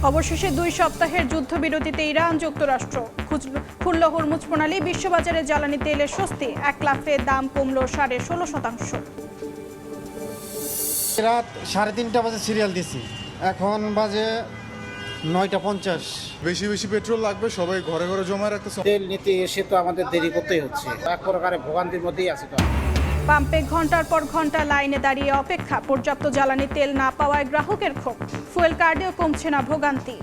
অবশেষে 2 সপ্তাহের যুদ্ধবিরতিতে ইরান যুক্তরাষ্ট্র খুলল হরমুজ প্রণালী। বিশ্ববাজারে জ্বালানি তেলের স্বস্তি, 1 লাফে দাম কমল 16.5%। রাত 3:30 বাজে সিরিয়াল দিছি, এখন বাজে 9:50। বেশি বেশি পেট্রোল লাগবে, সবাই ঘরে ঘরে জমা রাখতেছে। তেল নিতে এসে তো আমাদের দেরি করতেই হচ্ছে, এক প্রকারের ভোগান্তির মধ্যেই আছে। তো পাম্পে ঘন্টার পর ঘন্টা লাইনে দাঁড়িয়ে অপেক্ষা, পর্যাপ্ত জ্বালানি তেল না পাওয়ায় গ্রাহকের ক্ষোভ। ফুয়েল কার্ডেও কমছে না ভোগান্তি।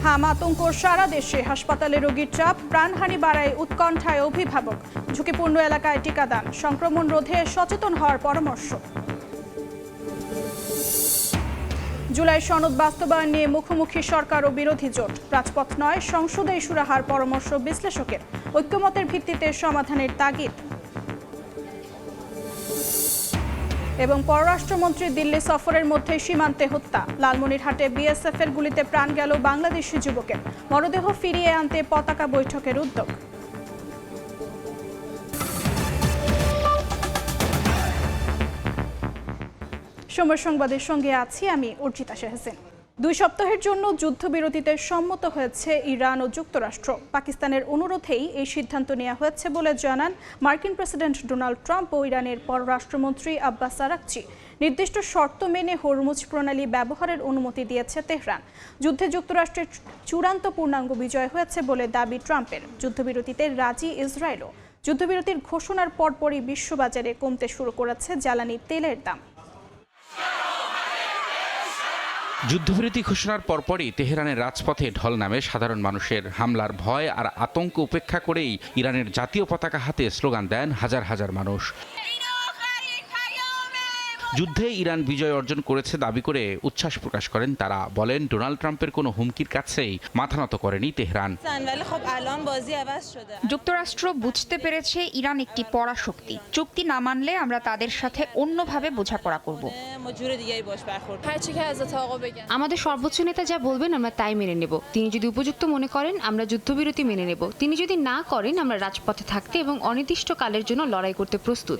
হাম আতঙ্ক সারা দেশে, হাসপাতালে রোগীর চাপ, প্রাণহানি বাড়ায় উৎকণ্ঠায় অভিভাবক। ঝুঁকিপূর্ণ এলাকায় টিকাদান, সংক্রমণ রোধে সচেতন হওয়ার পরামর্শ। জুলাই সনদ বাস্তবায়ন নিয়ে মুখোমুখি সরকার ও বিরোধী জোট। রাজপথ নয়, সংসদে সুরাহার পরামর্শ বিশ্লেষকের। ঐক্যমতের ভিত্তিতে সমাধানের তাগিদ। এবং পররাষ্ট্রমন্ত্রী দিল্লি সফরের মধ্যে সীমান্তে হত্যা। লালমনিরহাটে বিএসএফ এর গুলিতে প্রাণ গেল বাংলাদেশি যুবকের। মরদেহ ফিরিয়ে আনতে পতাকা বৈঠকের উদ্যোগ। সময় সংবাদের সঙ্গে আছি আমি অর্জিতা শেহসিন। 2 সপ্তাহের জন্য যুদ্ধবিরতিতে সম্মত হয়েছে ইরান ও যুক্তরাষ্ট্র। পাকিস্তানের অনুরোধেই এই সিদ্ধান্ত নেওয়া হয়েছে বলে জানান মার্কিন প্রেসিডেন্ট ডোনাল্ড ট্রাম্প ও ইরানের পররাষ্ট্রমন্ত্রী আব্বাস আরাকচি। নির্দিষ্ট শর্ত মেনে হরমুজ প্রণালী ব্যবহারের অনুমতি দিয়েছে তেহরান। যুদ্ধে যুক্তরাষ্ট্রের চূড়ান্ত পূর্ণাঙ্গ বিজয় হয়েছে বলে দাবি ট্রাম্পের। যুদ্ধবিরতিতে রাজি ইসরায়েলও। যুদ্ধবিরতির ঘোষণার পরপরই বিশ্ববাজারে কমতে শুরু করেছে জ্বালানি তেলের দাম। যুদ্ধবিরতি ঘোষণার পরপরই তেহরানের রাজপথে ঢল নামে সাধারণ মানুষের। হামলার ভয় আর আতঙ্ক উপেক্ষা করেই ইরানের জাতীয় পতাকা হাতে স্লোগান দেন হাজার হাজার মানুষ। যুদ্ধে ইরান বিজয় অর্জন করেছে দাবি করে উচ্ছ্বাস প্রকাশ করেন তারা। বলেন, ডোনাল্ড ট্রাম্পের কোনো হুমকির কাছেই মাথা নত করেনি তেহরান। যুক্তরাষ্ট্র বুঝতে পেরেছে ইরান একটি পরাশক্তি। চুক্তি না মানলে আমরা তাদের সাথে অন্যভাবে বোঝাপড়া করব। আমাদের সর্বোচ্চ নেতা যা বলবেন আমরা তাই মেনে নেব। তিনি যদি উপযুক্ত মনে করেন আমরা যুদ্ধবিরতি মেনে নেব। তিনি যদি না করেন আমরা রাজপথে থাকতে এবং অনির্দিষ্টকালের জন্য লড়াই করতে প্রস্তুত।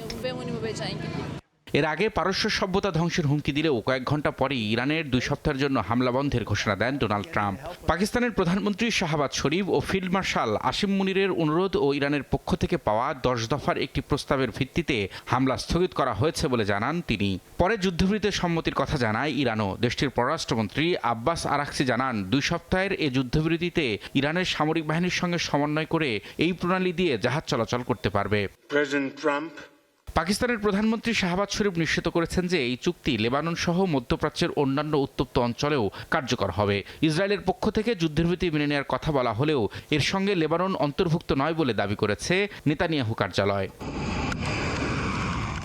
এর আগে পারস্য সভ্যতা ধ্বংসের হুমকি দিলেও কয়েক ঘন্টা পরেই ইরানের 2 সপ্তাহের জন্য হামলা বন্ধের ঘোষণা দেন ডোনাল্ড ট্রাম্প। পাকিস্তানের প্রধানমন্ত্রী শাহবাজ শরীফ ও ফিল্ড মার্শাল আসিম মুনিরের অনুরোধ ও ইরানের পক্ষ থেকে পাওয়া 10 দফার একটি প্রস্তাবের ভিত্তিতে হামলা স্থগিত করা হয়েছে বলে জানান তিনি। পরে যুদ্ধবিরতিতে সম্মতির কথা জানায় ইরানও। দেশটির পররাষ্ট্রমন্ত্রী আব্বাস আরাকচি জানান, 2 সপ্তাহের এই যুদ্ধবিরতিতে ইরানের সামরিক বাহিনীর সঙ্গে সমন্বয় করে এই প্রণালী দিয়ে জাহাজ চলাচল করতে পারবে। পাকিস্তানের প্রধানমন্ত্রী শাহবাজ শরীফ নিশ্চিত করেছেন যে এই চুক্তি লেবানন সহ মধ্যপ্রাচ্যের অন্যান্য উত্তপ্ত অঞ্চলেও কার্যকর হবে। ইসরায়েলের পক্ষ থেকে যুদ্ধবিরতি মেনে নেওয়ার কথা বলা হলেও এর সঙ্গে লেবানন অন্তর্ভুক্ত নয় বলে দাবি করেছে নেতানিয়াহু কার্যালয়।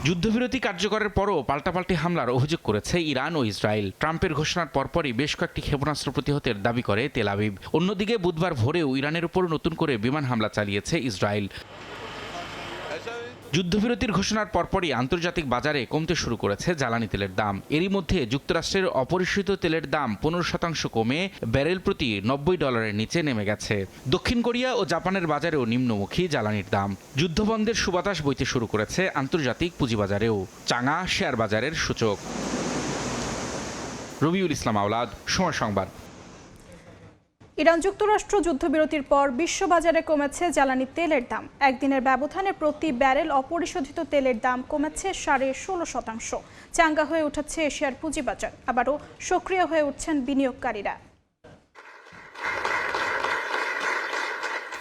যুদ্ধবিরতি কার্যকরের পরও পাল্টাপাল্টি হামলার অভিযোগ করেছে ইরান ও ইসরায়েল। ট্রাম্পের ঘোষণার পরপরই বেশ কয়েকটি ক্ষেপণাস্ত্র প্রতিহতের দাবি করে তেল আবিব। অন্যদিকে বুধবার ভোরেও ইরানের উপর নতুন করে বিমান হামলা চালিয়েছে ইসরায়েল। যুদ্ধবিরতির ঘোষণার পরপরই আন্তর্জাতিক বাজারে কমতে শুরু করেছে জ্বালানি তেলের দাম। এরই মধ্যে যুক্তরাষ্ট্রের অপরিশোধিত তেলের দাম 15% কমে ব্যারেল প্রতি $90 নিচে নেমে গেছে। দক্ষিণ কোরিয়া ও জাপানের বাজারেও নিম্নমুখী জ্বালানির দাম। যুদ্ধবন্ধের সুবাতাস বইতে শুরু করেছে আন্তর্জাতিক পুঁজিবাজারেও। চাঙা শেয়ার বাজারের সূচক। রবিউল ইসলাম আওলাদ, সময় সংবাদ। ইরান যুক্তরাষ্ট্র যুদ্ধবিরতির পর বিশ্ববাজারে কমেছে জ্বালানি তেলের দাম। একদিনের ব্যবধানে প্রতি ব্যারেল অপরিশোধিত তেলের দাম কমেছে 16.5%। চাঙ্গা হয়ে উঠেছে এশিয়ার পুঁজিবাজার। আবারও সক্রিয় হয়ে উঠছেন বিনিয়োগকারীরা।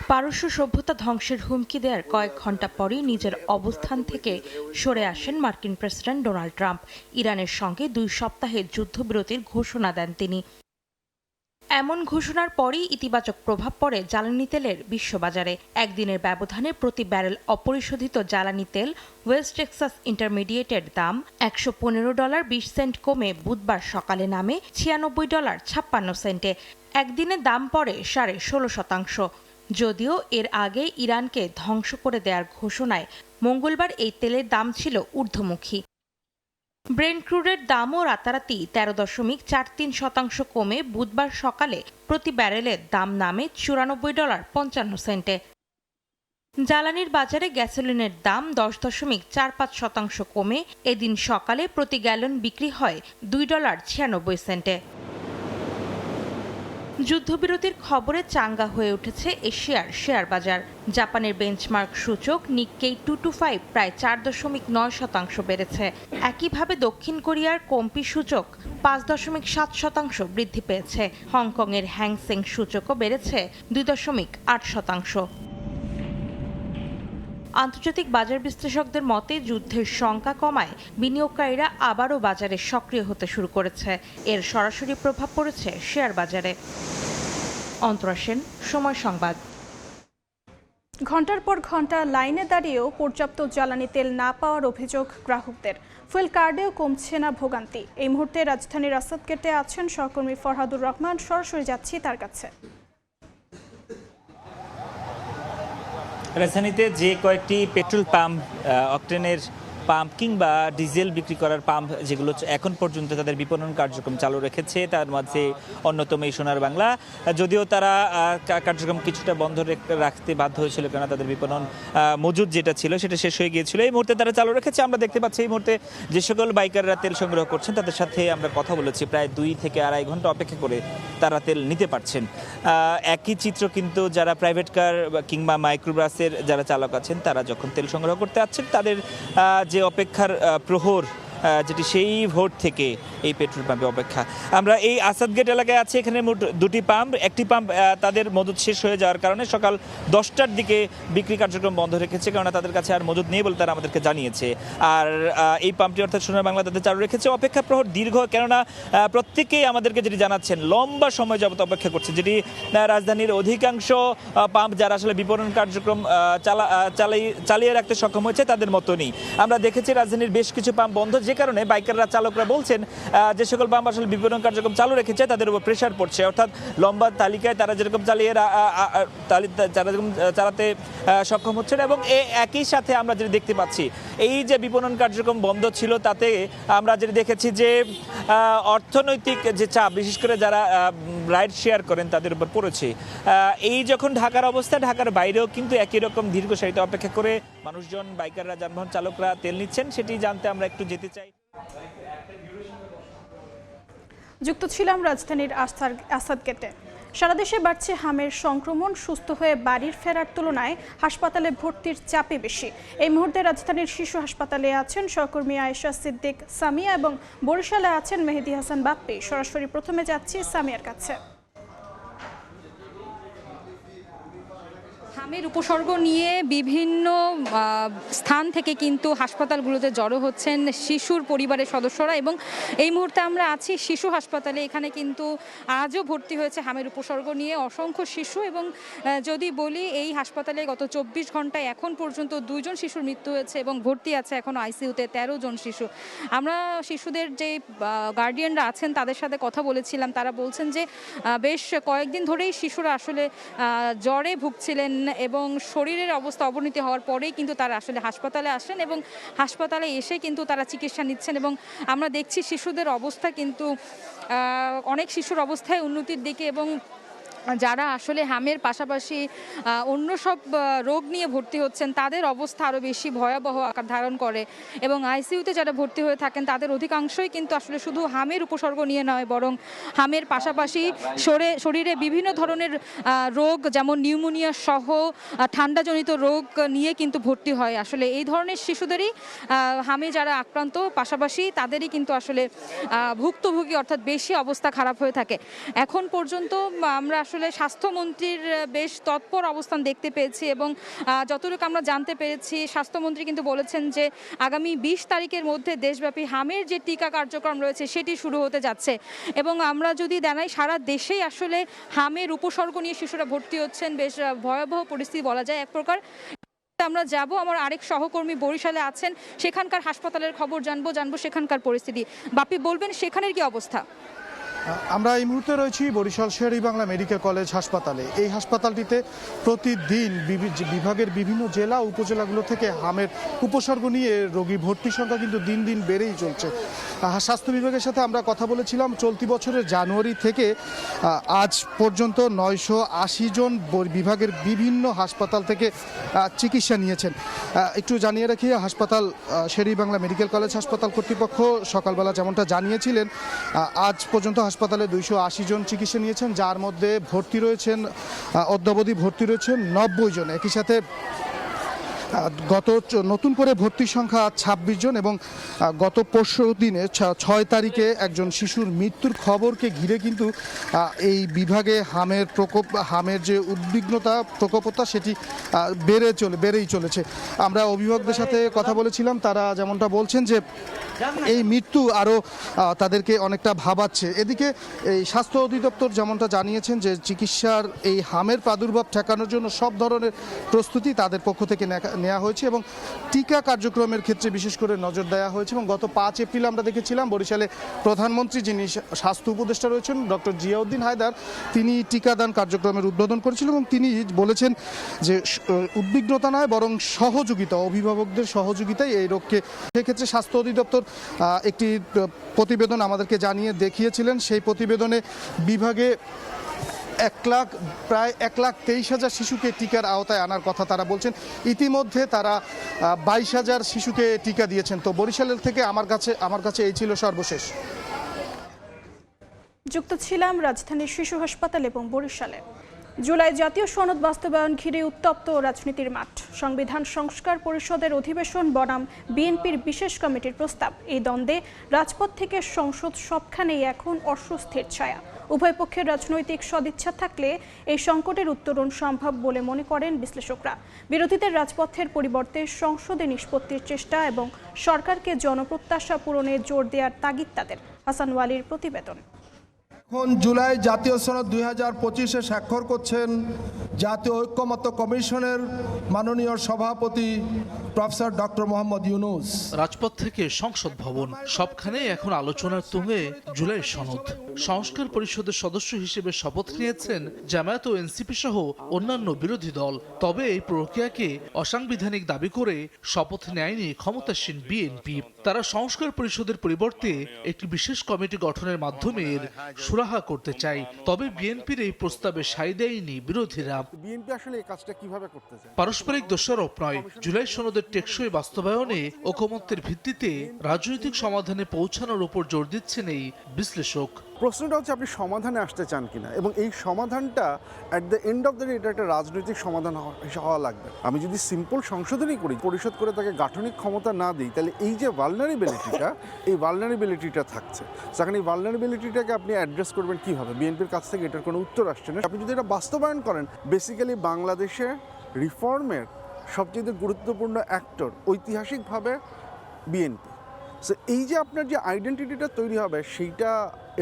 পারস্য সভ্যতা ধ্বংসের হুমকি দেওয়ার কয়েক ঘন্টা পরই নিজের অবস্থান থেকে সরে আসেন মার্কিন প্রেসিডেন্ট ডোনাল্ড ট্রাম্প। ইরানের সঙ্গে 2 সপ্তাহের যুদ্ধবিরতির ঘোষণা দেন তিনি। এমন ঘোষণার পরই ইতিবাচক প্রভাব পড়ে জ্বালানি তেলের বিশ্ববাজারে। একদিনের ব্যবধানে প্রতি ব্যারেল অপরিশোধিত জ্বালানি তেল ওয়েস্ট টেক্সাস ইন্টারমিডিয়েটের দাম $115.20 কমে বুধবার সকালে নামে $96.56। একদিনে দাম পড়ে 16.5%। যদিও এর আগে ইরানকে ধ্বংস করে দেওয়ার ঘোষণায় মঙ্গলবার এই তেলের দাম ছিল ঊর্ধ্বমুখী। ব্রেন্ট ক্রুডের দামও রাতারাতি 13.43% কমে বুধবার সকালে প্রতি ব্যারেলের দাম নামে $94.55। জ্বালানির বাজারে গ্যাসোলিনের দাম 10.45% কমে এদিন সকালে প্রতি গ্যালন বিক্রি হয় $2.96। যুদ্ধবিরতির খবরে চাঙ্গা হয়ে উঠেছে এশিয়ার শেয়ার বাজার। জাপানের বেঞ্চমার্ক সূচক নিক্কেই 225 প্রায় 4.9% বেড়েছে। একইভাবে দক্ষিণ কোরিয়ার কম্পি সূচক 5.7% বৃদ্ধি পেয়েছে। হংকংয়ের হ্যাংসেং সূচকও বেড়েছে 2.8%। আন্তর্জাতিক বাজার বিশ্লেষকদের মতে যুদ্ধের শঙ্কা কমায় বিনিয়োগকারীরা আবারও বাজারে সক্রিয় হতে শুরু করেছে। এর সরাসরি প্রভাব পড়েছে শেয়ার বাজারে। অন্তরা সেন, সময় সংবাদ। ঘন্টার পর ঘন্টা লাইনে দাঁড়িয়েও পর্যাপ্ত জ্বালানি তেল না পাওয়ার অভিযোগ গ্রাহকদের। ফুয়েল কার্ডেও কমছে না ভোগান্তি। এই মুহূর্তে রাজধানীর আসাদগেটে আছেন সহকর্মী ফরহাদুর রহমান, সরাসরি যাচ্ছি তার কাছে। রাজধানীতে যে কয়েকটি পেট্রোল পাম্প, অকটেনের পাম্প কিংবা ডিজেল বিক্রি করার পাম্প যেগুলো এখন পর্যন্ত তাদের বিপণন কার্যক্রম চালু রেখেছে, তার মধ্যে অন্যতম এই সোনার বাংলা। যদিও তারা কার্যক্রম কিছুটা বন্ধ রাখতে বাধ্য হয়েছিল, কেননা তাদের বিপণন মজুদ যেটা ছিল সেটা শেষ হয়ে গিয়েছিল। এই মুহূর্তে তারা চালু রেখেছে। আমরা দেখতে পাচ্ছি এই মুহূর্তে যে সকল বাইকাররা তেল সংগ্রহ করছেন তাদের সাথে আমরা কথা বলেছি। প্রায় 2 থেকে আড়াই ঘন্টা অপেক্ষা করে তারা তেল নিতে পারছেন। একই চিত্র কিন্তু যারা প্রাইভেট কার কিংবা মাইক্রোবাসের যারা চালক আছেন তারা যখন তেল সংগ্রহ করতে আসছেন তাদের যে অপেক্ষার প্রহর যেটি সেই ভোর থেকে এই পেট্রোল পাম্পে অপেক্ষা। আমরা এই আসাদগেট এলাকায় আছি। এখানে মোট 2টি পাম্প। একটি পাম্প তাদের মজুদ শেষ হয়ে যাওয়ার কারণে সকাল 10টার দিকে বিক্রি কার্যক্রম বন্ধ রেখেছে, কেননা তাদের কাছে আর মজুদ নেই বলে তারা আমাদেরকে জানিয়েছে। আর এই পাম্পটি অর্থাৎ সোনার বাংলা তাদের চালু রেখেছে। অপেক্ষা প্রহর দীর্ঘ, কেননা প্রত্যেকেই আমাদেরকে যেটি জানাচ্ছেন লম্বা সময় যাবত অপেক্ষা করছে, যেটি রাজধানীর অধিকাংশ পাম্প যারা আসলে বিপণন কার্যক্রম চালিয়ে রাখতে সক্ষম হয়েছে তাদের মতনই। আমরা দেখেছি রাজধানীর বেশ কিছু পাম্প বন্ধ, যে কারণে বাইকাররা চালকরা বলছেন যে সকল পাম্প আসলে বিপণন কার্যক্রম চালু রেখেছে তাদের উপর প্রেশার পড়ছে। অর্থাৎ লম্বা তালিকায় তারা যেরকম চালাতে সক্ষম হচ্ছেন। এবং একই সাথে আমরা যেটা দেখতে পাচ্ছি, এই যে বিপণন কার্যক্রম বন্ধ ছিল তাতে আমরা যেটা দেখেছি যে অর্থনৈতিক যে চাপ, বিশেষ করে যারা রাইড শেয়ার করেন তাদের উপর পড়েছে। এই যখন ঢাকার অবস্থা, ঢাকার বাইরেও কিন্তু একই রকম দীর্ঘ সারিতে অপেক্ষা করে মানুষজন, বাইকাররা, যানবাহন চালকরা তেল নিচ্ছেন। সেটি জানতে আমরা একটু যেতে চাই। যুক্ত ছিলাম রাজধানীর আসাদগেটে। সারা দেশে বাড়ছে হামের সংক্রমণ। সুস্থ হয়ে বাড়ির ফেরার তুলনায় হাসপাতালে ভর্তির চাপই বেশি। এই মুহূর্তে রাজধানীর শিশু হাসপাতালে আছেন সহকর্মী আয়েশা সিদ্দিক সামিয়া এবং বরিশালে আছেন মেহেদি হাসান বাপ্পি। সরাসরি প্রথমে যাচ্ছি সামিয়ার কাছে। হামের উপসর্গ নিয়ে বিভিন্ন স্থান থেকে কিন্তু হাসপাতালগুলোতে জড়ো হচ্ছেন শিশুর পরিবারের সদস্যরা, এবং এই মুহূর্তে আমরা আছি শিশু হাসপাতালে। এখানে কিন্তু আজও ভর্তি হয়েছে হামের উপসর্গ নিয়ে অসংখ্য শিশু। এবং যদি বলি, এই হাসপাতালে গত 24 ঘন্টায় এখন পর্যন্ত 2 জন শিশুর মৃত্যু হয়েছে এবং ভর্তি আছে এখন আইসিইউতে 13 জন শিশু। আমরা শিশুদের যে গার্ডিয়ানরা আছেন তাদের সাথে কথা বলেছিলাম। তারা বলছেন যে বেশ কয়েকদিন ধরেই শিশুরা আসলে জ্বরে ভুগছিলেন এবং শরীরের অবস্থা অবনতি হওয়ার পরেই কিন্তু তারা আসলে হাসপাতালে আসেন এবং হাসপাতালে এসে কিন্তু তারা চিকিৎসা নিচ্ছেন। এবং আমরা দেখছি শিশুদের অবস্থা কিন্তু অনেক শিশুর অবস্থায় উন্নতির দিকে, এবং যারা আসলে হামের পাশাপাশি অন্য সব রোগ নিয়ে ভর্তি হচ্ছেন তাদের অবস্থা আরও বেশি ভয়াবহ আকার ধারণ করে। এবং আইসিইউতে যারা ভর্তি হয়ে থাকেন তাদের অধিকাংশই কিন্তু আসলে শুধু হামের উপসর্গ নিয়ে নয়, বরং হামের পাশাপাশি শরীরে বিভিন্ন ধরনের রোগ, যেমন নিউমোনিয়া সহ ঠান্ডাজনিত রোগ নিয়ে কিন্তু ভর্তি হয়। আসলে এই ধরনের শিশুদেরই হামে যারা আক্রান্ত, পাশাপাশি তাদেরই কিন্তু আসলে ভুক্তভোগী, অর্থাৎ বেশি অবস্থা খারাপ হয়ে থাকে। এখন পর্যন্ত আমরা আসলে স্বাস্থ্যমন্ত্রীর বেশ তৎপর অবস্থান দেখতে পেয়েছি, এবং যতটুকু আমরা জানতে পেরেছি স্বাস্থ্যমন্ত্রী কিন্তু বলেছেন যে আগামী 20 তারিখের মধ্যে দেশব্যাপী হামের যে টিকা কার্যক্রম রয়েছে সেটি শুরু হতে যাচ্ছে। এবং আমরা যদি জানাই, সারা দেশেই আসলে হামের উপসর্গ নিয়ে শিশুরা ভর্তি হচ্ছেন। বেশ ভয়াবহ পরিস্থিতি বলা যায় এক প্রকার। আমরা যাব, আমার আরেক সহকর্মী বরিশালে আছেন, সেখানকার হাসপাতালের খবর জানবো সেখানকার পরিস্থিতি। বাপি, বলবেন সেখানের কি অবস্থা? আমরা এই মুহূর্তে রয়েছি বরিশাল শের-ই-বাংলা মেডিকেল কলেজ হাসপাতালে। এই হাসপাতালটিতে প্রতিদিন বিভাগের বিভিন্ন জেলা উপজেলাগুলো থেকে হামের উপসর্গ নিয়ে রোগী ভর্তির সংখ্যা কিন্তু দিন দিন বেড়েই চলছে। স্বাস্থ্য বিভাগের সাথে আমরা কথা বলেছিলাম চলতি বছরের জানুয়ারি থেকে আজ পর্যন্ত 980 জন বিভাগের বিভিন্ন হাসপাতাল থেকে চিকিৎসা নিয়েছেন। একটু জানিয়ে রাখি, হাসপাতাল শের-ই-বাংলা মেডিকেল কলেজ হাসপাতাল কর্তৃপক্ষ সকালবেলা যেমনটা জানিয়েছিলেন, আজ পর্যন্ত হাসপাতালে 280 জন চিকিৎসা নিয়েছেন, যার মধ্যে ভর্তি রয়েছেন অদ্যাবধি ভর্তি রয়েছেন 90 জন। একই সাথে নতুন করে ভর্তির সংখ্যা 26 জন এবং গত পরশু দিনে 6 তারিখে একজন শিশুর মৃত্যুর খবরকে ঘিরে কিন্তু এই বিভাগে হামের যে উদ্বিগ্নতা প্রকোপতা সেটি বেড়েই চলেছে। আমরা অভিভাবকদের সাথে কথা বলেছিলাম, তারা যেমনটা বলছেন যে এই মৃত্যু আরও তাদেরকে অনেকটা ভাবাচ্ছে। এদিকে এই স্বাস্থ্য অধিদপ্তর যেমনটা জানিয়েছেন যে চিকিৎসার এই হামের প্রাদুর্ভাব ঠেকানোর জন্য সব ধরনের প্রস্তুতি তাদের পক্ষ থেকে নেওয়া হয়েছে এবং টিকা কার্যক্রমের ক্ষেত্রে বিশেষ করে নজর দেওয়া হয়েছে। এবং গত 5 এপ্রিল আমরা দেখেছিলাম বরিশালে প্রধানমন্ত্রী, যিনি স্বাস্থ্য উপদেষ্টা রয়েছেন ডক্টর জিয়াউদ্দিন হায়দার, তিনি টিকাদান কার্যক্রমের উদ্বোধন করেছিলেন এবং তিনি বলেছেন যে উদ্বিগ্নতা নয় বরং সহযোগিতা, অভিভাবকদের সহযোগিতায় এই রোগকে। সেক্ষেত্রে স্বাস্থ্য অধিদপ্তর একটি প্রতিবেদন আমাদেরকে জানিয়ে দেখিয়েছিলেন। সেই প্রতিবেদনে বিভাগে প্রায় 1,23,000 শিশুকে টিকার আওতায় আনার কথা তারা বলছেন। ইতিমধ্যে তারা 22,000 শিশুকে টিকা দিয়েছেন। তো বরিশালের থেকে আমার কাছে এই ছিল সর্বশেষ। যুক্ত ছিলাম রাজধানীর শিশু হাসপাতাল এবং বরিশালে। জুলাই জাতীয় সনদ বাস্তবায়ন ঘিরে উত্তপ্ত রাজনীতির মাঠ। সংবিধান সংস্কার পরিষদের অধিবেশন বনাম বিএনপির বিশেষ কমিটির প্রস্তাব, এই দ্বন্দ্বে রাজপথ থেকে সংসদ সবখানেই এখন অস্বস্তির ছায়া। উভয় পক্ষের রাজনৈতিক সদিচ্ছা থাকলে এই সংকটের উত্তরণ সম্ভব বলে মনে করেন বিশ্লেষকরা। বিরোধীদের রাজপথের পরিবর্তে সংসদে নিষ্পত্তির চেষ্টা এবং সরকারকে জনপ্রত্যাশা পূরণে জোর দেওয়ার তাগিদ তাদের। হাসান ওয়ালির প্রতিবেদন। এখন জুলাই জাতীয় সনদ 2025-এ স্বাক্ষর করছেন জাতীয় ঐক্যমত্য কমিশনের মাননীয় সভাপতি প্রফেসর ডক্টর মোহাম্মদ ইউনূস। রাজপথ থেকে সংসদ ভবন সবখানে এখন আলোচনার তুঙ্গে জুলাই সনদ। সংস্কার পরিষদের সদস্য হিসেবে শপথ নিয়েছেন জামায়াত ও এনসিপি সহ অন্যান্য বিরোধী দল। তবে এই প্রক্রিয়াকে অসাংবিধানিক দাবি করে শপথ নেয়নি ক্ষমতাসীন বিএনপি। তারা সংস্কার পরিষদের পরিবর্তে একটি বিশেষ কমিটি গঠনের মাধ্যমে এর সুরাহা করতে চায়। তবে বিএনপির এই প্রস্তাবে সায় দেয়নি বিরোধীরা। বিএনপি আসলে এই কাজটা কিভাবে করতে চায়? পারস্পরিক দোষারোপ নয়, জুলাই সনদের টেকসই বাস্তবায়নে ঐকমত্যের ভিত্তিতে রাজনৈতিক সমাধানে পৌঁছানোর উপর জোর দিচ্ছেন এই বিশ্লেষক। প্রশ্নটা হচ্ছে আপনি সমাধানে আসতে চান কিনা, এবং এই সমাধানটা at the end of the day এটা একটা রাজনৈতিক সমাধান হওয়া লাগবে। আমি যদি সিম্পল সংশোধনই করি, পরিশোধ করে তাকে গাঠনিক ক্ষমতা না দিই, তাহলে এই যে ভালনারেবিলিটিটা থাকছে, সেখানে এই ভালনারেবিলিটিটাকে আপনি অ্যাড্রেস করবেন কীভাবে? বিএনপির কাছ থেকে এটার কোনো উত্তর আসছে না। আপনি যদি এটা বাস্তবায়ন করেন, বেসিক্যালি বাংলাদেশে রিফর্মের সবচেয়ে গুরুত্বপূর্ণ অ্যাক্টর ঐতিহাসিকভাবে বিএনপি। সো এই যে আপনার যে আইডেন্টিটিটা তৈরি হবে, সেইটা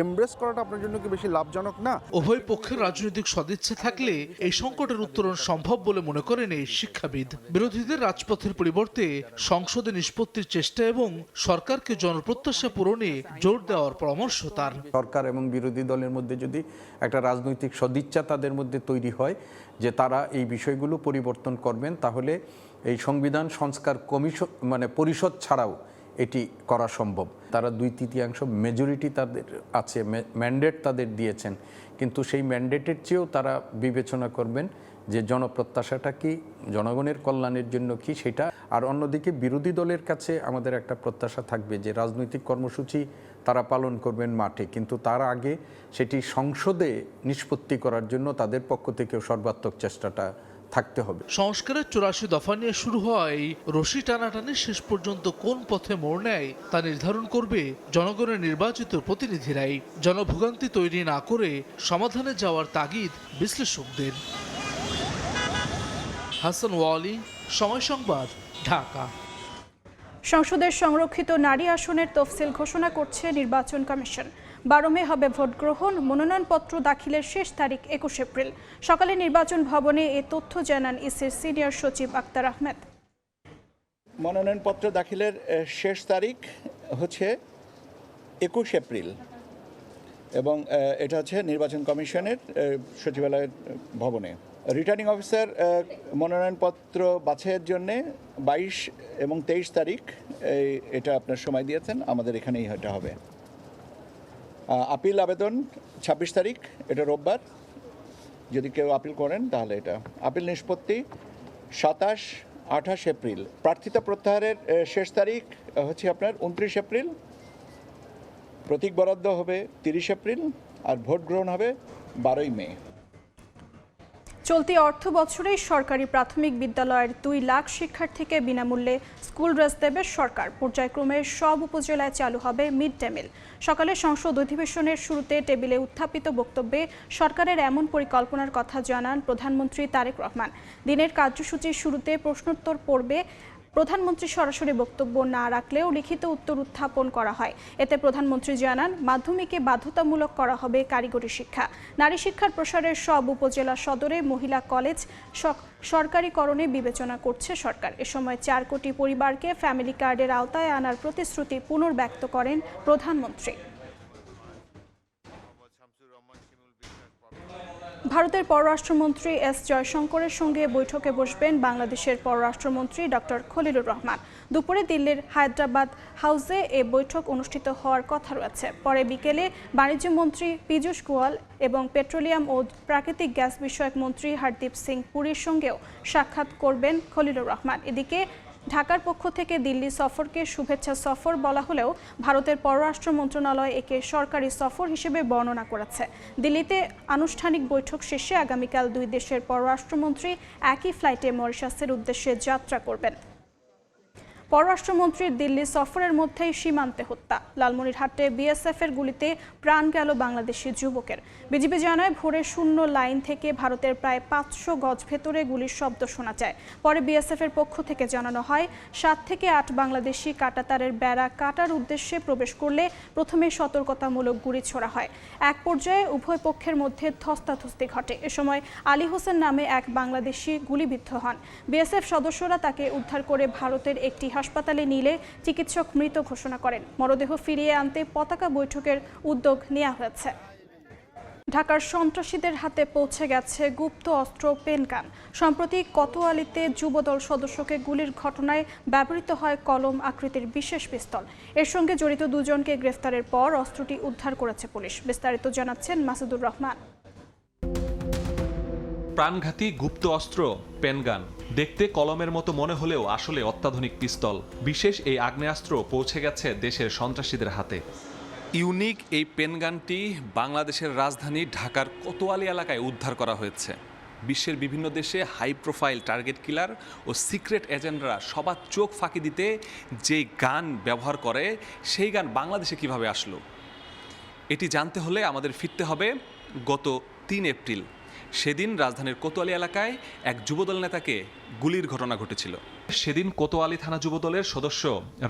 এমব্রেস করাটা আপনার জন্য কি বেশি লাভজনক না? উভয় পক্ষের রাজনৈতিক সদিচ্ছা থাকলে এই সংকটের উত্তরণ সম্ভব বলে মনে করেন এই শিক্ষাবিদ। বিরোধীদের রাজপথের পরিবর্তে সংসদে নিষ্পত্তির চেষ্টা এবং সরকারকে জনপ্রত্যাশা পূরণে জোর দেওয়ার পরামর্শ তার। সরকার এবং বিরোধী দলের মধ্যে যদি একটা রাজনৈতিক সদিচ্ছা তাদের মধ্যে তৈরি হয় যে তারা এই বিষয়গুলো পরিবর্তন করবেন, তাহলে এই সংবিধান সংস্কার কমিশন পরিষদ ছাড়াও এটি করা সম্ভব। তারা 2/3 মেজরিটি তাদের আছে, ম্যান্ডেট তাদের দিয়েছেন, কিন্তু সেই ম্যান্ডেটের চেয়েও তারা বিবেচনা করবেন যে জনপ্রত্যাশাটা কি, জনগণের কল্যাণের জন্য কি সেটা। আর অন্যদিকে বিরোধী দলের কাছে আমাদের একটা প্রত্যাশা থাকবে যে রাজনৈতিক কর্মসূচি তারা পালন করবেন মাঠে, কিন্তু তার আগে সেটি সংসদে নিষ্পত্তি করার জন্য তাদের পক্ষ থেকেও সর্বাত্মক চেষ্টাটা থাকতে হবে। সংস্কারের 84 দফা নিয়ে শুরু হয় রশি টানাটানি শেষ পর্যন্ত কোন পথে মোড় নেয় তা নির্ধারণ করবে জনগণের নির্বাচিত প্রতিনিধিরাই। জনভোগান্তি তৈরি না করে সমাধানে যাওয়ার তাগিদ বিশ্লেষকদের। হাসান ওয়ালি, সময় সংবাদ, ঢাকা। সংসদের সংরক্ষিত নারী আসনের তফসিল ঘোষণা করছে নির্বাচন কমিশন। 12 মে হবে ভোট গ্রহণ, মনোনয়নপত্র দাখিলের শেষ তারিখ 21 এপ্রিল। সকালে নির্বাচন ভবনে এ তথ্য জানান ইসির সিনিয়র সচিব আক্তার আহমেদ। মনোনয়নপত্র দাখিলের শেষ তারিখ হচ্ছে 21 এপ্রিল এবং এটা হচ্ছে নির্বাচন কমিশনের সচিবালয়ের ভবনে। রিটার্নিং অফিসার মনোনয়নপত্র বাছাইয়ের জন্যে 22 এবং 23 তারিখ এটা আপনার সময় দিয়েছেন, আমাদের এখানেই এটা হবে। আপিল আবেদন 26 তারিখ, এটা রোববার, যদি কেউ আপিল করেন তাহলে এটা আপিল নিষ্পত্তি 27-28 এপ্রিল। প্রার্থিতা প্রত্যাহারের শেষ তারিখ হচ্ছে আপনার 29 এপ্রিল, প্রতীক বরাদ্দ হবে 30 এপ্রিল, আর ভোট গ্রহণ হবে 12ই মে। চলতি অর্থ বছরে সরকারি প্রাথমিক বিদ্যালয়ের 2 লাখ শিক্ষার্থীকে বিনামূল্যে স্কুল ড্রেস দেবে সরকার। পর্যায়ক্রমে সব উপজেলায় চালু হবে মিড ডে মিল। সকালে সংসদ অধিবেশনের শুরুতে টেবিলে উত্থাপিত বক্তব্যে সরকারের এমন পরিকল্পনার কথা জানান প্রধানমন্ত্রী তারেক রহমান। দিনের কার্যসূচির শুরুতে প্রশ্নোত্তর পর্বে প্রধানমন্ত্রী সরাসরি বক্তব্য না রাখলেও লিখিত উত্তর উত্থাপন করা হয়। এতে প্রধানমন্ত্রী জানান, মাধ্যমিকে বাধ্যতামূলক করা হবে কারিগরি শিক্ষা। নারী শিক্ষার প্রসারের সব উপজেলা সদরে মহিলা কলেজ সরকারিকরণে বিবেচনা করছে সরকার। এ সময় 4 কোটি পরিবারকে ফ্যামিলি কার্ডের আওতায় আনার প্রতিশ্রুতি পুনর্ব্যক্ত করেন প্রধানমন্ত্রী। ভারতের পররাষ্ট্রমন্ত্রী এস জয়শঙ্করের সঙ্গে বৈঠকে বসবেন বাংলাদেশের পররাষ্ট্রমন্ত্রী ডক্টর খলিলুর রহমান। দুপুরে দিল্লির হায়দ্রাবাদ হাউসে এ বৈঠক অনুষ্ঠিত হওয়ার কথা রয়েছে। পরে বিকেলে বাণিজ্যমন্ত্রী পীযূষ গোয়াল এবং পেট্রোলিয়াম ও প্রাকৃতিক গ্যাস বিষয়ক মন্ত্রী হরদীপ সিং পুরীর সঙ্গেও সাক্ষাৎ করবেন খলিলুর রহমান। এদিকে ঢাকার পক্ষ থেকে দিল্লি সফরকে শুভেচ্ছা সফর বলা হলেও ভারতের পররাষ্ট্র মন্ত্রণালয় একে সরকারি সফর হিসেবে বর্ণনা করেছে। দিল্লিতে আনুষ্ঠানিক বৈঠক শেষে আগামীকাল 2 দেশের পররাষ্ট্রমন্ত্রী একই ফ্লাইটে মরিশাসের উদ্দেশ্যে যাত্রা করবেন। পররাষ্ট্রমন্ত্রীর দিল্লি সফরের মধ্যেই সীমান্তে হত্যা। লালমনিরহাটে বিএসএফের গুলিতে প্রাণ গেল বাংলাদেশি যুবকের। বিজিবি জানায়, ভোরে শূন্য লাইন থেকে ভারতের প্রায় 500 গজ ভেতরে গুলির শব্দ শোনা যায়। পরে বিএসএফের পক্ষ থেকে জানানো হয়, 7 থেকে 8 বাংলাদেশি কাঁটাতারের বেড়া কাটার উদ্দেশ্যে প্রবেশ করলে প্রথমে সতর্কতামূলক গুলি ছোড়া হয়। এক পর্যায়ে উভয় পক্ষের মধ্যে ধস্তাধস্তি ঘটে। এ সময় আলী হোসেন নামে এক বাংলাদেশি গুলিবিদ্ধ হন। বিএসএফ সদস্যরা তাকে উদ্ধার করে ভারতের একটি হাসপাতালে নিলে চিকিৎসক মৃত ঘোষণা করেন। মরদেহ ফিরিয়ে আনতে পতাকা বৈঠকের উদ্যোগ নেওয়া হয়েছে। ঢাকার সন্ত্রাসীদের হাতে পৌঁছে গেছে গুপ্ত অস্ত্র পেনগান। সম্প্রতি কোতোয়ালিতে যুবদল সদস্যকে গুলির ঘটনায় ব্যবহৃত হয় কলম আকৃতির বিশেষ পিস্তল। এর সঙ্গে জড়িত 2 জনকে গ্রেফতারের পর অস্ত্রটি উদ্ধার করেছে পুলিশ। বিস্তারিত জানাচ্ছেন মাসুদুর রহমান। প্রাণঘাতী গুপ্ত অস্ত্র পেনগান দেখতে কলমের মতো মনে হলেও আসলে অত্যাধুনিক পিস্তল। বিশেষ এই আগ্নেয়াস্ত্র পৌঁছে গেছে দেশের সন্ত্রাসীদের হাতে। ইউনিক এই পেনগানটি বাংলাদেশের রাজধানী ঢাকার কোতোয়ালি এলাকায় উদ্ধার করা হয়েছে। বিশ্বের বিভিন্ন দেশে হাই প্রোফাইল টার্গেট কিলার ও সিক্রেট এজেন্টরা সবার চোখ ফাঁকি দিতে যে গান ব্যবহার করে, সেই গান বাংলাদেশে কিভাবে আসলো, এটি জানতে হলে আমাদের ফিরতে হবে গত 3 এপ্রিল। সেদিন রাজধানীর কোতোয়ালি এলাকায় এক যুবদল নেতাকে গুলির ঘটনা ঘটেছিল। সেদিন কোতোয়ালি থানা যুবদলের সদস্য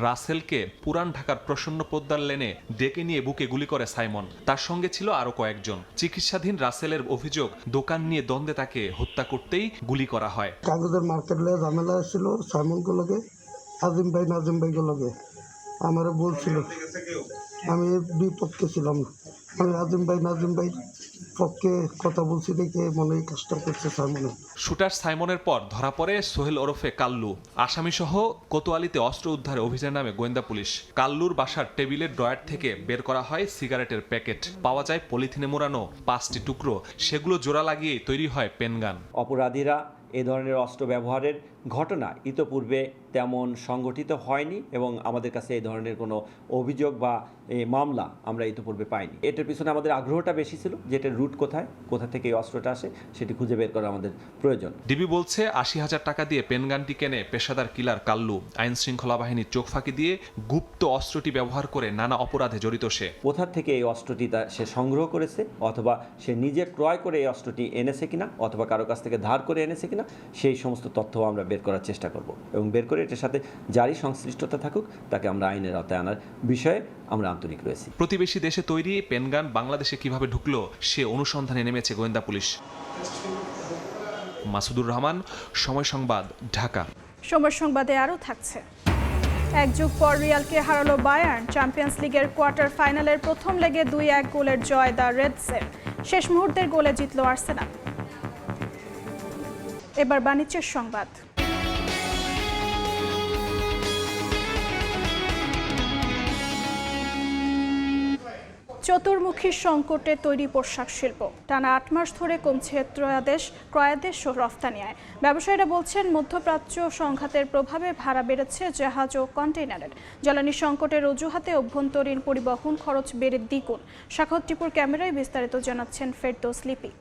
রাসেলকে পুরান ঢাকার প্রসন্ন পোদ্দার লেনে ডেকে নিয়ে বুকে গুলি করে সাইমন। তার সঙ্গে ছিল আরো কয়েকজন। চিকিৎসাধীন রাসেলের অভিযোগ, দোকান নিয়ে দ্বন্দ্বে তাকে হত্যা করতেই গুলি করা হয়। কাগজের মার্কেট লয়ে ঝামেলা ছিল সাইমন গুলোকে, আজিম ভাই নাজিম ভাই গুলোকে আমারে বলছিল, আমি বিপক্ষে ছিলাম। আমি আজিম ভাই নাজিম ভাই পক্ষে কথা বলছি দেখে মনে হয় কাজটা করছে সাইমন। শুটার সাইমনের পর ধরা পড়ে সোহেল ওরফে কাল্লু। আসামি সহ কোতোয়ালিতে অস্ত্র উদ্ধারে অভিযান নামে গোয়েন্দা পুলিশ। কাল্লুর বাসার টেবিলের ড্রয়ার থেকে বের করা হয় সিগারেটের প্যাকেট। পাওয়া যায় পলিথিনে মোড়ানো 5টি টুকরো। সেগুলো জোড়া লাগিয়ে তৈরি হয় পেনগান। অপরাধীরা এ ধরনের অস্ত্র ব্যবহারের ঘটনা ইতোপূর্বে তেমন সংগঠিত হয়নি এবং আমাদের কাছে এই ধরনের কোনো অভিযোগ বা মামলা আমরা ইতোপূর্বে পাইনি। এটার পিছনে আমাদের আগ্রহটা বেশি ছিল, যেটার রুট কোথা থেকে এই অস্ত্রটা আসে সেটি খুঁজে বের করা আমাদের প্রয়োজন। ডিবি বলছে 80,000 টাকা দিয়ে পেনগানটি কেনে পেশাদার কিলার কাল্লু। আইন শৃঙ্খলা বাহিনীর চোখ ফাঁকি দিয়ে গুপ্ত অস্ত্রটি ব্যবহার করে নানা অপরাধে জড়িত সে। কোথা থেকে এই অস্ত্রটি সে সংগ্রহ করেছে, অথবা সে নিজে ক্রয় করে এই অস্ত্রটি এনেছে কিনা, অথবা কারো কাছ থেকে ধার করে এনেছে কিনা, সেই সমস্ত তথ্য আমরা বের করার চেষ্টা করব এবং বের করে এটার সাথে যারই সংশ্লিষ্টতা থাকুক তাকে আমরা আইনের আওতায় আনার বিষয়ে আমরা আন্তরিক রয়েছি। প্রতিবেশী দেশে তৈরি পেনগান বাংলাদেশে কিভাবে ঢুকলো সে অনুসন্ধানে নেমেছে গোয়েন্দা পুলিশ। মাসুদুর রহমান, সময় সংবাদ, ঢাকা। সময় সংবাদে আরও থাকছে। 1 যুগ পর রিয়ালকে হারালো বায়ার্ন। চ্যাম্পিয়ন্স লিগের কোয়ার্টার ফাইনালের প্রথম লেগে 2-1 গোলের জয় দ্য রেডসের। শেষ মুহূর্তের গোলে জিতল আর্সেনাল। এবার বাণিজ্যের সংবাদ। চতুর্মুখী সংকটে তৈরি পোশাক শিল্প টানা ৮ মাস ধরে কমছে ক্রয়াদেশ ও রফতানি আয়। ব্যবসায়ীরা বলছেন মধ্যপ্রাচ্য সংঘাতের প্রভাবে ভাড়া বেড়েছে জাহাজ ও কন্টেইনারের। জ্বালানি সংকটের অজুহাতে অভ্যন্তরীণ পরিবহন খরচ বেড়ে দ্বিগুণ। সাখাওয়াত টিপুর ক্যামেরায় বিস্তারিত জানাচ্ছেন ফেরদৌস লিপি।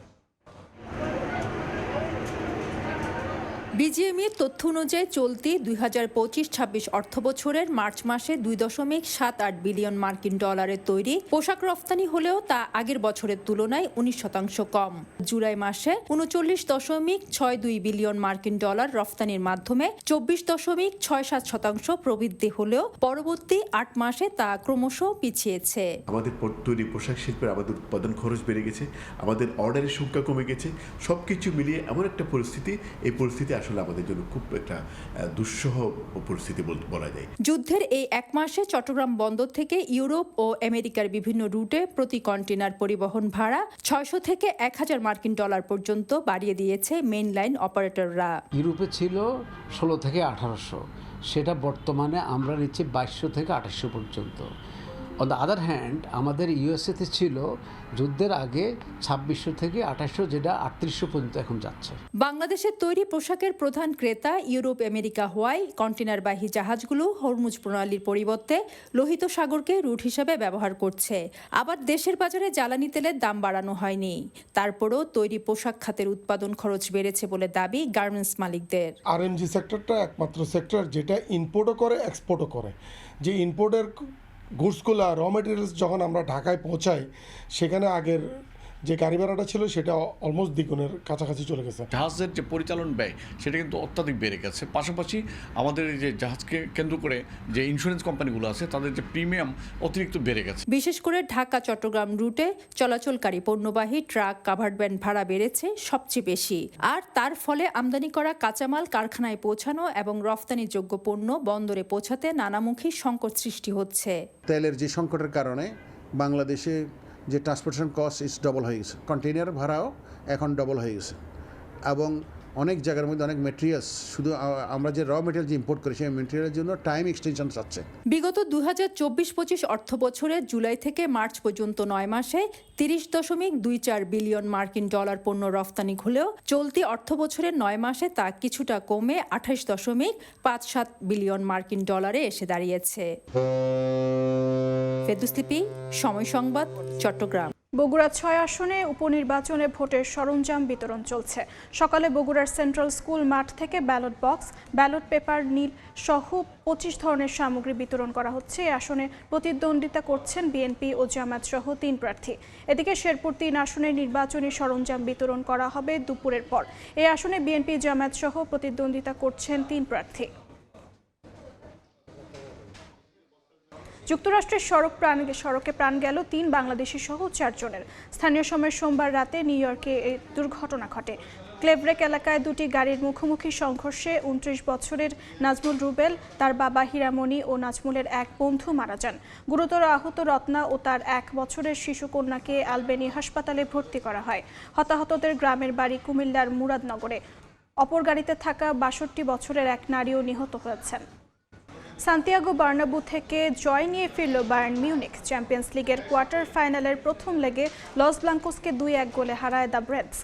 বিজিএমইর তথ্য অনুযায়ী চলতি 2025-26 অর্থবছরের মার্চ মাসে 2.78 বিলিয়ন মার্কিন ডলারের তৈরি পোশাক রফতানি হলেও তা আগের বছরের তুলনায় 19% কম। জুলাই মাসে 39.62 বিলিয়ন মার্কিন ডলার রফতানির মাধ্যমে 24.67% প্রবৃদ্ধি হলেও পরবর্তী 8 মাসে তা ক্রমশ পিছিয়েছে। আমাদের তৈরি পোশাক শিল্পের আমাদের উৎপাদন খরচ বেড়ে গেছে, আমাদের অর্ডারের সংখ্যা কমে গেছে। সবকিছু মিলিয়ে এমন একটা পরিস্থিতি, এই পরিস্থিতি আসলে আমাদের জন্য খুব একটা দুঃসহ পরিস্থিতি বলা যায়। যুদ্ধের এই 1 মাসে চট্টগ্রাম বন্দর থেকে ইউরোপ ও আমেরিকার বিভিন্ন রুটে প্রতি কন্টেইনার পরিবহন ভাড়া 600 থেকে 1000 মার্কিন ডলার পর্যন্ত বাড়িয়ে দিয়েছে মেইন লাইন অপারেটররা। ইউরোপে ছিল 16 থেকে 1800, সেটা বর্তমানে আমরা নিচ্ছি 2200 থেকে 2800 পর্যন্ত। অন দ্য আদার হ্যান্ড আমাদের ইউএসএতে ছিল যুদ্ধের আগে 2600 থেকে 2800, যেটা 3800 পর্যন্ত এখন যাচ্ছে। বাংলাদেশের তৈরি পোশাকের প্রধান ক্রেতা ইউরোপ আমেরিকা হওয়ায় কন্টেইনারবাহী জাহাজগুলো হরমুজ প্রণালীর পরিবর্তে লোহিত সাগরকে রুট হিসেবে ব্যবহার করছে। আবার দেশের বাজারে জ্বালানি তেলের দাম বাড়ানো হয়নি, তারপরও তৈরি পোশাক খাতের উৎপাদন খরচ বেড়েছে বলে দাবি গার্মেন্টস মালিকদের। আরএমজি সেক্টরটা একমাত্র সেক্টর যেটা ইম্পোর্টও করে এক্সপোর্টও করে। যে ইম্পোর্টের গুডসগুলো র মেটেরিয়ালস যখন আমরা ঢাকায় পৌঁছাই, সেখানে আগের যে গাড়ি ভাড়াটা ছিল সেটা অলমোস্ট দ্বিগুণের কাছাকাছি চলে গেছে। জাহাজের যে পরিচালন ব্যয় সেটা কিন্তু অত্যাধিক বেড়ে গেছে। পাশাপাশি আমাদের যে জাহাজকে কেন্দ্র করে যে ইন্স্যুরেন্স কোম্পানিগুলো আছে তাদের যে প্রিমিয়াম অতিরিক্ত বেড়ে গেছে। বিশেষ করে ঢাকা চট্টগ্রাম রুটে চলাচলকারী পণ্যবাহী ট্রাক কাভার্ড ভ্যান ভাড়া বেড়েছে সবচেয়ে বেশি। আর তার ফলে আমদানি করা কাঁচামাল কারখানায় পৌঁছানো এবং রফতানিযোগ্য পণ্য বন্দরে পৌঁছাতে নানামুখী সংকট সৃষ্টি হচ্ছে। তেলের যে সংকটের কারণে বাংলাদেশে যে ট্রান্সপোর্টেশন কস্ট ইস ডবল হয়ে গেছে, কন্টেইনার ভাড়াও এখন ডবল হয়ে গেছে। এবং অনেক জায়গার মধ্যে অনেক মেটেরিয়ালস, শুধু আমরা যে র মেটেরিয়াল যে ইম্পোর্ট করি সেই মেটেরিয়ালের জন্য টাইম এক্সটেনশন চাচ্ছে। বিগত 2024-25 অর্থ বছরে জুলাই থেকে মার্চ পর্যন্ত 9 মাসে 30.24 বিলিয়ন মার্কিন ডলার পণ্য রফতানি হলেও চলতি অর্থ বছরের 9 মাসে তা কিছুটা কমে 28.57 বিলিয়ন মার্কিন ডলারে এসে দাঁড়িয়েছে। ফেরদৌস লিপি, সময় সংবাদ, চট্টগ্রাম। বগুড়া 6 আসনে উপনির্বাচনে ভোটের সরঞ্জাম বিতরণ চলছে। সকালে বগুড়ার সেন্ট্রাল স্কুল মাঠ থেকে ব্যালট বক্স, ব্যালট পেপার, নীল সহ 25 ধরনের সামগ্রী বিতরণ করা হচ্ছে। এই আসনে প্রতিদ্বন্দ্বিতা করছেন বিএনপি ও জামায়াত সহ 3 প্রার্থী। এদিকে শেরপুর 3 আসনে নির্বাচনী সরঞ্জাম বিতরণ করা হবে দুপুরের পর। এই আসনে বিএনপি জামায়াত সহ প্রতিদ্বন্দ্বিতা করছেন 3 প্রার্থী। যুক্তরাষ্ট্রের সড়কে প্রাণ গেল 3 বাংলাদেশি সহ 4 জনের। স্থানীয় সময় সোমবার রাতে নিউ ইয়র্কে এই দুর্ঘটনা ঘটে। ক্লেভরেক এলাকায় 2টি গাড়ির মুখোমুখি সংঘর্ষে 29 বছরের নাজমুল রুবেল, তার বাবা হীরামণি ও নাজমুলের এক বন্ধু মারা যান। গুরুতর আহত রত্না ও তার 1 বছরের শিশু কন্যাকে আলবেনি হাসপাতালে ভর্তি করা হয়। হতাহতদের গ্রামের বাড়ি কুমিল্লার মুরাদনগরে। অপর গাড়িতে থাকা 62 বছরের এক নারীও নিহত হয়েছেন। সান্তিয়াগো বার্নাবু থেকে জয় নিয়ে ফিরল বায়ার্ন মিউনিখ। চ্যাম্পিয়ন্স লিগের কোয়ার্টার ফাইনালের প্রথম লেগে লস ব্লাঙ্কোসকে 2-1 গোলে হারায় দ্য ব্রেডস।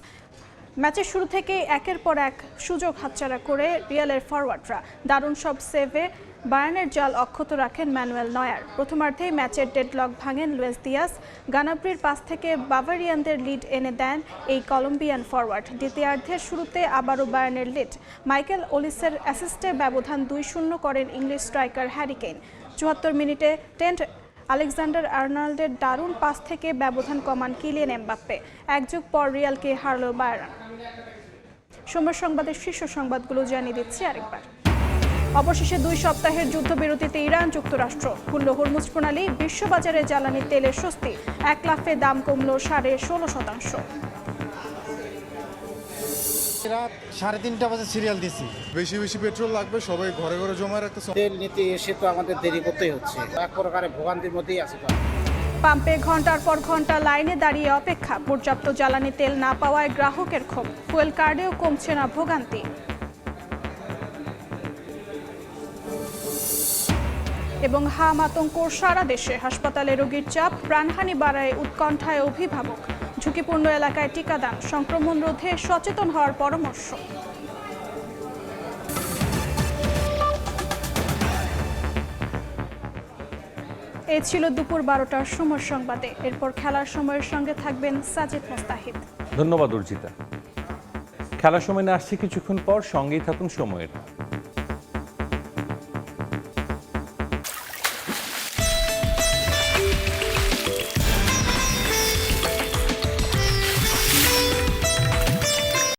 ম্যাচের শুরু থেকেই একের পর এক সুযোগ হাতছাড়া করে রিয়ালের ফরওয়ার্ডরা। দারুণ সব সেভে বায়ার্নের জাল অক্ষত রাখেন ম্যানুয়েল নয়ার। প্রথমার্ধেই ম্যাচের ডেডলক ভাঙেন লুইস দিয়াস। গানাব্রির পাস থেকে বাভারিয়ানদের লিড এনে দেন এই কলম্বিয়ান ফরওয়ার্ড। দ্বিতীয়ার্ধের শুরুতে আবারও বায়ার্নের লিড। মাইকেল ওলিসের অ্যাসিস্টে ব্যবধান 2-0 করেন ইংলিশ স্ট্রাইকার হ্যারি কেইন। 74 মিনিটে টেন্ট আলেকজান্ডার আর্নল্ডের দারুণ পাস থেকে ব্যবধান কমান কিলিয়ান এমবাপ্পে। 1 যুগ পর রিয়ালকে হারল বায়ার্ন। সময় সংবাদের শীর্ষ সংবাদগুলো জানিয়ে দিচ্ছি আরেকবার। অবশেষে 2 সপ্তাহের যুদ্ধবিরতিতে ইরান যুক্তরাষ্ট্র। খুলল হরমুজ প্রণালী। বিশ্ববাজারে জ্বালানি তেলের স্বস্তি। 1 লাফে দাম কমল 16.5%। রাত 3:30 বাজে সিরিয়াল দিছি। বেশি বেশি পেট্রোল লাগবে, সবাই ঘরে ঘরে জমা রাখতেছে। তেল নিতে এসে তো আমাদের দেরি করতেই হচ্ছে, এক প্রকারের ভোগান্তির মধ্যেই আছে। পাম্পে ঘন্টার পর ঘন্টা লাইনে দাঁড়িয়ে অপেক্ষা, পর্যাপ্ত জ্বালানি তেল না পাওয়ায় গ্রাহকের ক্ষোভ, ফুয়েল কার্ডেও কমছে না ভোগান্তি। এবং হাম আতঙ্ক সারা দেশে, হাসপাতালে রোগীর চাপ, প্রাণহানি বাড়ায় উৎকণ্ঠায় অভিভাবক, ঝুঁকিপূর্ণ এলাকায় টিকাদান, সংক্রমণ রোধে সচেতন হওয়ার পরামর্শ। এই ছিল দুপুর 12টার সময় সংবাদে। এরপর খেলার সময়ের সঙ্গে থাকবেন সাজিদ মোস্তাহিদ। ধন্যবাদ অর্জিতা। খেলার সময় না আসছে কিছুক্ষণ পর, সঙ্গেই থাকুন সময়ের।